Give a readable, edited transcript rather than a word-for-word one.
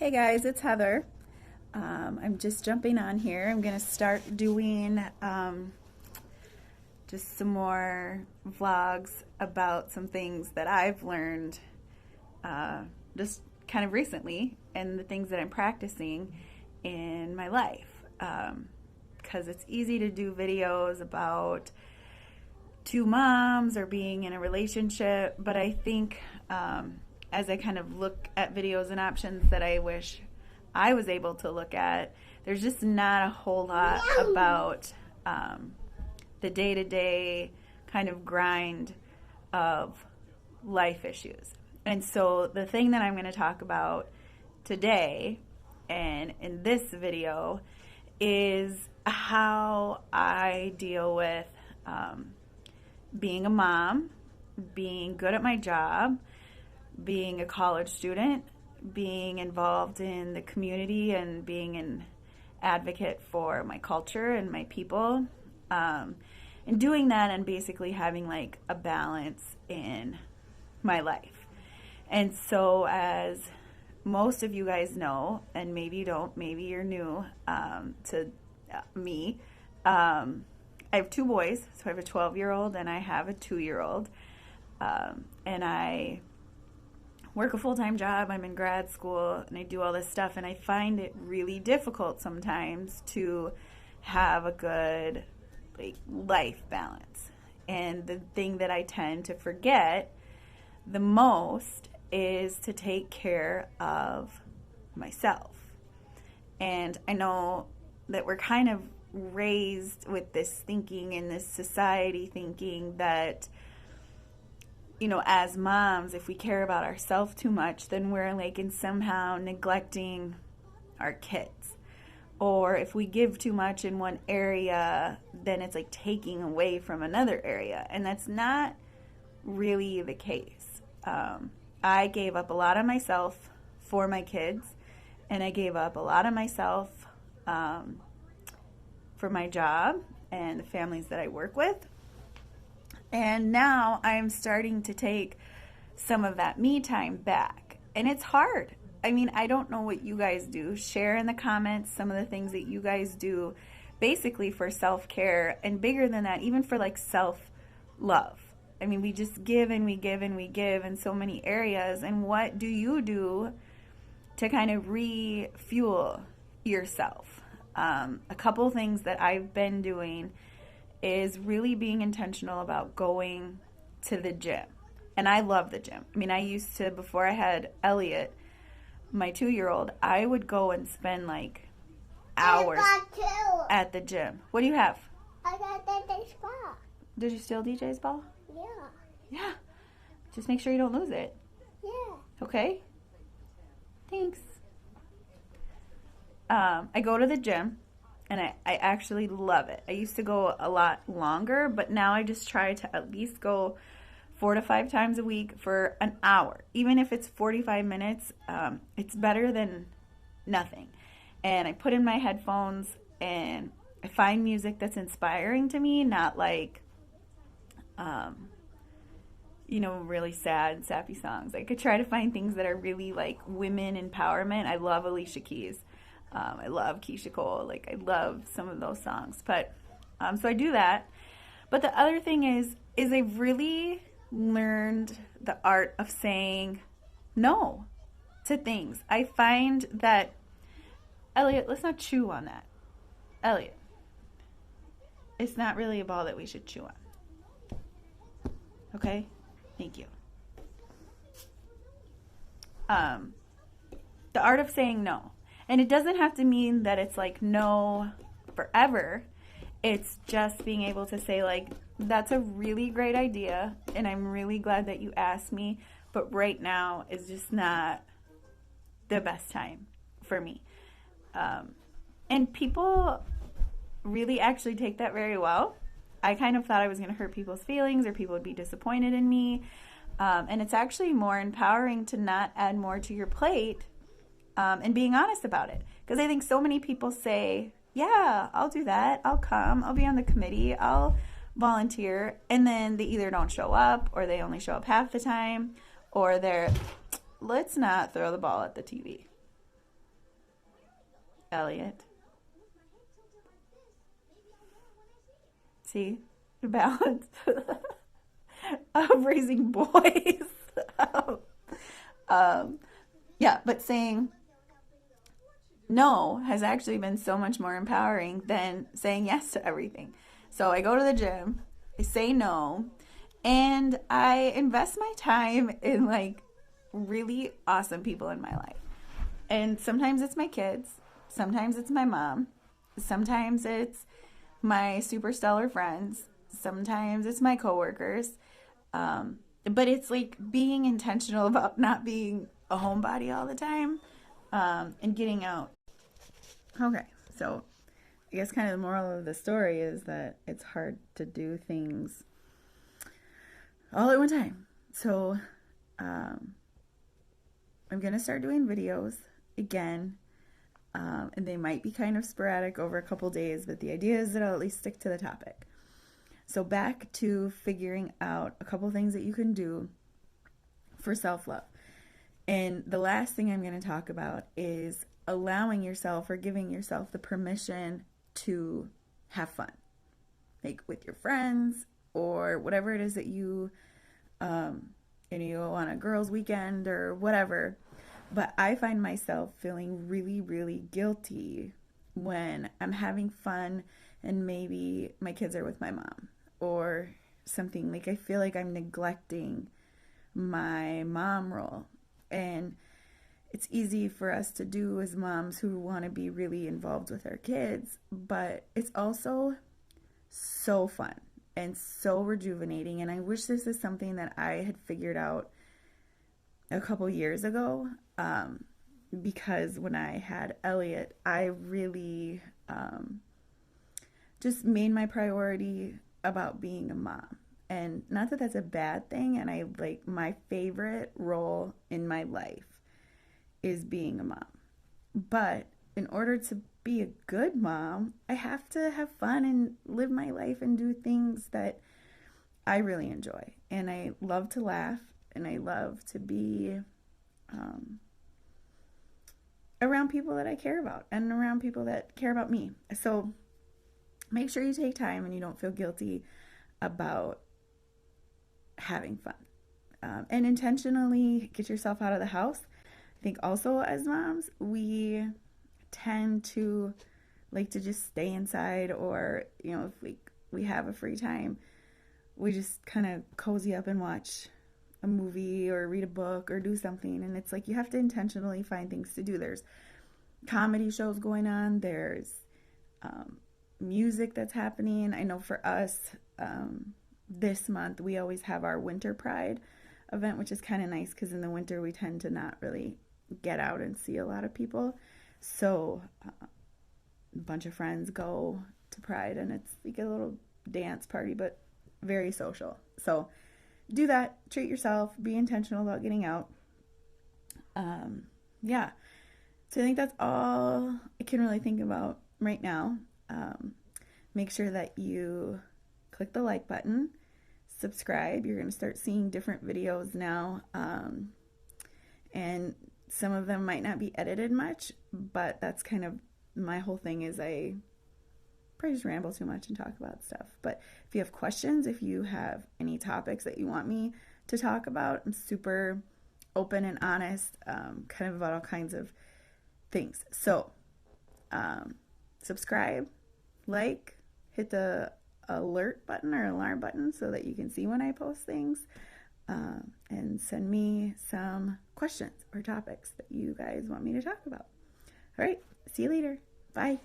Hey guys, it's Heather. I'm just jumping on here. I'm going to start doing just some more vlogs about some things that I've learned just kind of recently and the things that I'm practicing in my life. Because it's easy to do videos about two moms or being in a relationship, but I think as I kind of look at videos and options that I wish I was able to look at, there's just not a whole lot about the day-to-day kind of grind of life issues. And so the thing that I'm going to talk about today and in this video is how I deal with being a mom, being good at my job, being a college student, being involved in the community and being an advocate for my culture and my people, and doing that and basically having like a balance in my life. And so as most of you guys know, and maybe you don't, maybe you're new to me, I have two boys. So I have a 12-year-old and I have a 2-year-old, and I work a full-time job. I'm in grad school and I do all this stuff, and I find it really difficult sometimes to have a good life balance. And the thing that I tend to forget the most is to take care of myself. And I know that we're kind of raised with this thinking in this society thinking that, you know, as moms, if we care about ourselves too much, then we're like in somehow neglecting our kids. Or if we give too much in one area, then it's like taking away from another area. And that's not really the case. I gave up a lot of myself for my kids, and I gave up a lot of myself for my job and the families that I work with. And now I'm starting to take some of that me time back. And it's hard. I mean, I don't know what you guys do. Share in the comments some of the things that you guys do basically for self-care, and bigger than that, even for like self-love. I mean, we just give and we give and we give in so many areas. And what do you do to kind of refuel yourself? A couple things that I've been doing is really being intentional about going to the gym. And I love the gym. I mean, I used to, before I had Elliot, my 2-year-old, I would go and spend like hours at the gym. What do you have? I got DJ's ball. Did you steal DJ's ball? Yeah. Yeah. Just make sure you don't lose it. Yeah. Okay? Thanks. I go to the gym, and I actually love it. I used to go a lot longer, but now I just try to at least go 4 to 5 times a week for an hour. Even if it's 45 minutes, it's better than nothing. And I put in my headphones, and I find music that's inspiring to me, not like, really sad, sappy songs. I could try to find things that are really like women empowerment. I love Alicia Keys. I love Keisha Cole. Like, I love some of those songs. But so I do that. But the other thing is I've really learned the art of saying no to things. I find that, Elliot, let's not chew on that. Elliot, it's not really a ball that we should chew on. Okay? Thank you. The art of saying no. And it doesn't have to mean that it's like no forever. It's just being able to say like, that's a really great idea, and I'm really glad that you asked me, but right now is just not the best time for me. And people really actually take that very well. I kind of thought I was going to hurt people's feelings or people would be disappointed in me. And it's actually more empowering to not add more to your plate, and being honest about it. Because I think so many people say, yeah, I'll do that. I'll come. I'll be on the committee. I'll volunteer. And then they either don't show up, or they only show up half the time, or they're, let's not throw the ball at the TV. Elliot. See? The balance of raising boys. Yeah, but saying no has actually been so much more empowering than saying yes to everything. So I go to the gym, I say no, and I invest my time in like really awesome people in my life. And sometimes it's my kids, sometimes it's my mom, sometimes it's my super stellar friends, sometimes it's my coworkers. But it's like being intentional about not being a homebody all the time, and getting out. Okay, so I guess kind of the moral of the story is that it's hard to do things all at one time. So I'm going to start doing videos again, and they might be kind of sporadic over a couple days, but the idea is that I'll at least stick to the topic. So back to figuring out a couple things that you can do for self-love. And the last thing I'm going to talk about is allowing yourself or giving yourself the permission to have fun. Like with your friends or whatever it is that you go on a girls' weekend or whatever. But I find myself feeling really, really guilty when I'm having fun and maybe my kids are with my mom or something. Like I feel like I'm neglecting my mom role. And it's easy for us to do as moms who want to be really involved with our kids, but it's also so fun and so rejuvenating. And I wish this is something that I had figured out a couple years ago, because when I had Elliot, I really just made my priority about being a mom. And not that that's a bad thing, and I like my favorite role in my life is being a mom. But in order to be a good mom, I have to have fun and live my life and do things that I really enjoy. And I love to laugh, and I love to be around people that I care about and around people that care about me. So make sure you take time and you don't feel guilty about having fun, and intentionally get yourself out of the house. I think also as moms, we tend to like to just stay inside, or if we have a free time, we just kind of cozy up and watch a movie or read a book or do something. And it's like you have to intentionally find things to do. There's comedy shows going on, there's music that's happening. I know for us, this month we always have our Winter Pride event, which is kind of nice because in the winter we tend to not really get out and see a lot of people. So a bunch of friends go to Pride, and it's like a little dance party, but very social. So do that, treat yourself, be intentional about getting out. Yeah. So I think that's all I can really think about right now. Make sure that you click the like button, subscribe. You're going to start seeing different videos now. And some of them might not be edited much, but that's kind of my whole thing is I probably just ramble too much and talk about stuff. But if you have questions, if you have any topics that you want me to talk about, I'm super open and honest, kind of about all kinds of things. So subscribe, like, hit the alert button or alarm button so that you can see when I post things, and send me some questions or topics that you guys want me to talk about. All right, see you later. Bye.